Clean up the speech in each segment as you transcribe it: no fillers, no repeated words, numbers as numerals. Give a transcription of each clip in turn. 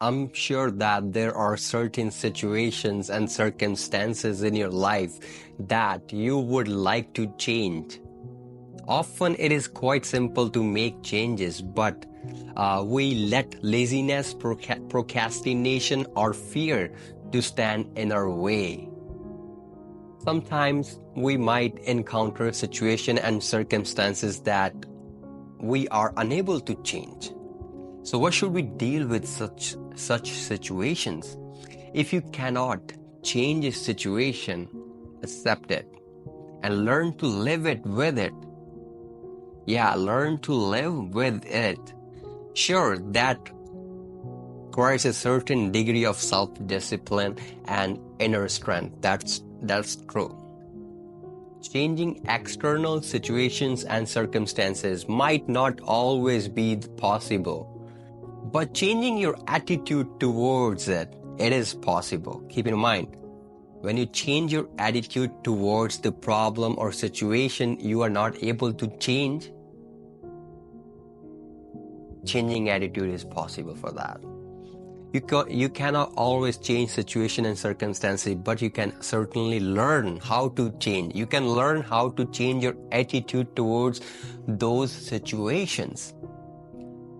I'm sure that there are certain situations and circumstances in your life that you would like to change. Often it is quite simple to make changes, but we let laziness, procrastination, or fear to stand in our way. Sometimes we might encounter situations and circumstances that we are unable to change. So what should we deal with such situations? If you cannot change a situation, accept it and learn to live it with it. Yeah, learn to live with it. Sure, that requires a certain degree of self-discipline and inner strength. That's true. Changing external situations and circumstances might not always be possible, but changing your attitude towards it is possible. Keep in mind, when you change your attitude towards the problem or situation you are not able to change, changing attitude is possible for that. You cannot always change situation and circumstances, but you can certainly learn how to change. You can learn how to change your attitude towards those situations.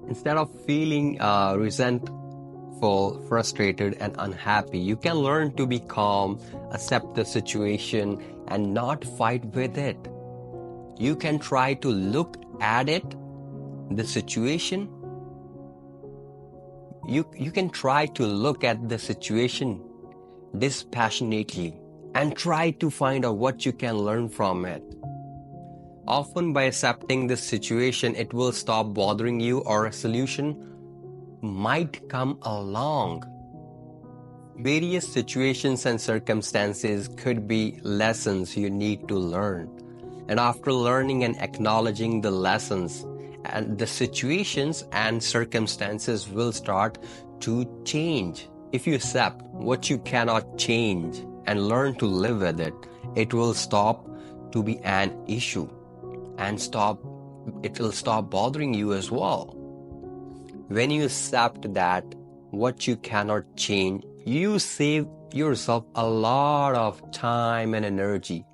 Instead of feeling resentful, frustrated, and unhappy, you can learn to be calm, accept the situation, and not fight with it. You can try to look at it, the situation. You can try to look at the situation dispassionately and try to find out what you can learn from it. Often by accepting this situation, it will stop bothering you, or a solution might come along. Various situations and circumstances could be lessons you need to learn. And after learning and acknowledging the lessons, and the situations and circumstances will start to change. If you accept what you cannot change and learn to live with it, it will stop to be an issue and it will stop bothering you as well. When you accept that what you cannot change, you save yourself a lot of time and energy,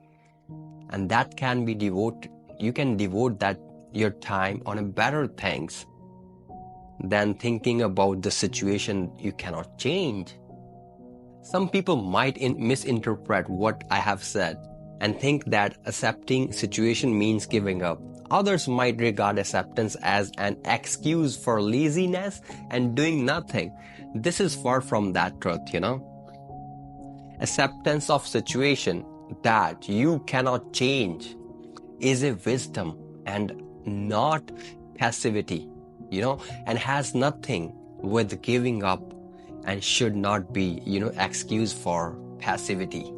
and that can be devoted. You can devote that your time on better things than thinking about the situation you cannot change. Some people might misinterpret what I have said and think that accepting situation means giving up. Others might regard acceptance as an excuse for laziness and doing nothing. This is far from that truth, Acceptance of situation that you cannot change is a wisdom and not passivity, and has nothing with giving up and should not be, excuse for passivity.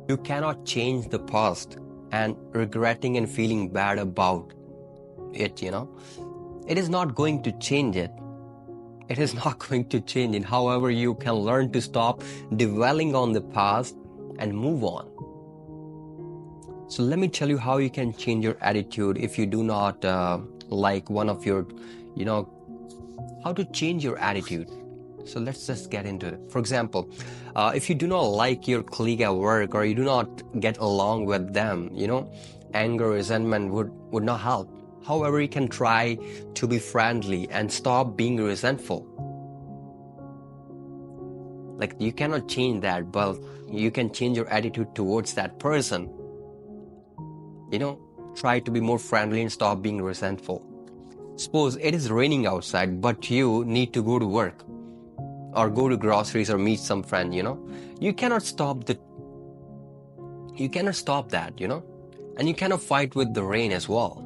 You cannot change the past and regretting and feeling bad about it, It is not going to change it. It is not going to change it. However, you can learn to stop dwelling on the past and move on. So let me tell you how you can change your attitude if you do not like one of your, how to change your attitude. So let's just get into it. For example, if you do not like your colleague at work or you do not get along with them, anger, resentment would not help. However, you can try to be friendly and stop being resentful. Like, you cannot change that, but you can change your attitude towards that person. Try to be more friendly and stop being resentful. Suppose it is raining outside, but you need to go to work or go to groceries or meet some friend, You cannot stop that, and you cannot fight with the rain as well.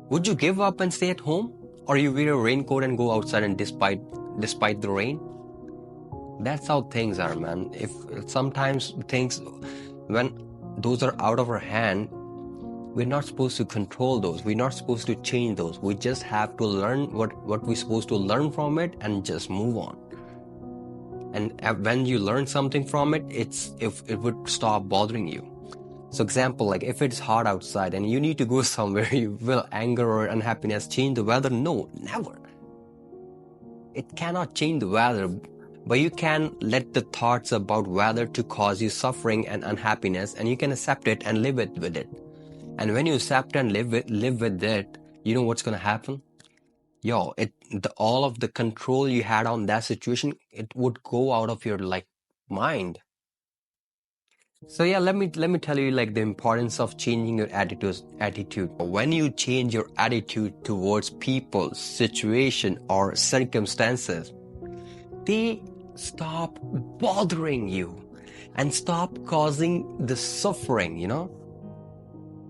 Would you give up and stay at home? Or you wear a raincoat and go outside and despite the rain? That's how things are, man. If sometimes things, when those are out of our hand, we're not supposed to control those. We're not supposed to change those. We just have to learn what we're supposed to learn from it and just move on. And when you learn something from it, it would stop bothering you. So example, like if it's hot outside and you need to go somewhere, will anger or unhappiness change the weather? No, never. It cannot change the weather, but you can let the thoughts about weather to cause you suffering and unhappiness, and you can accept it and live with it. And when you accept and live with it, you know what's gonna happen? All of the control you had on that situation, it would go out of your mind. So yeah, let me tell you the importance of changing your attitude. When you change your attitude towards people, situation, or circumstances, they stop bothering you and stop causing the suffering.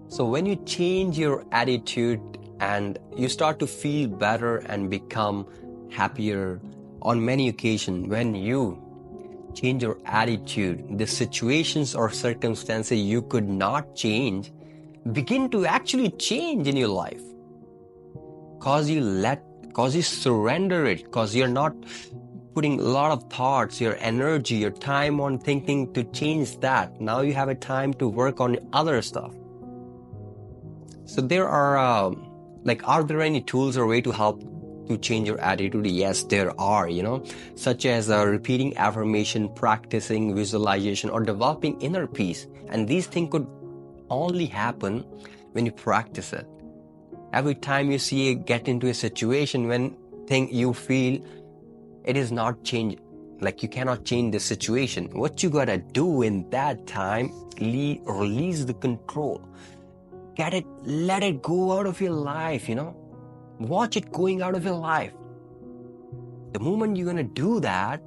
So when you change your attitude and you start to feel better and become happier on many occasions, when you change your attitude, the situations or circumstances you could not change begin to actually change in your life. Cause you surrender it, cause you're not putting a lot of thoughts, your energy, your time on thinking to change that. Now you have a time to work on other stuff. So there are there any tools or way to help to change your attitude? Yes, there are, such as repeating affirmation, practicing visualization, or developing inner peace. And these things could only happen when you practice it. Every time you get into a situation when you feel it is not changed, like you cannot change the situation, what you gotta do in that time, release the control. Let it go out of your life, watch it going out of your life. The moment you're gonna do that,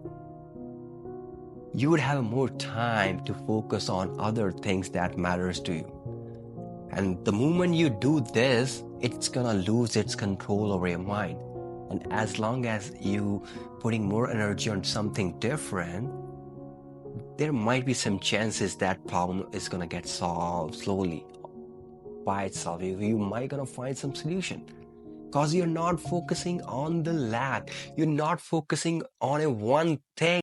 you would have more time to focus on other things that matters to you. And the moment you do this, it's gonna lose its control over your mind. And as long as you putting more energy on something different, there might be some chances that problem is gonna get solved slowly by itself. You might gonna find some solution, because you're not focusing on the lack. You're not focusing on a one thing.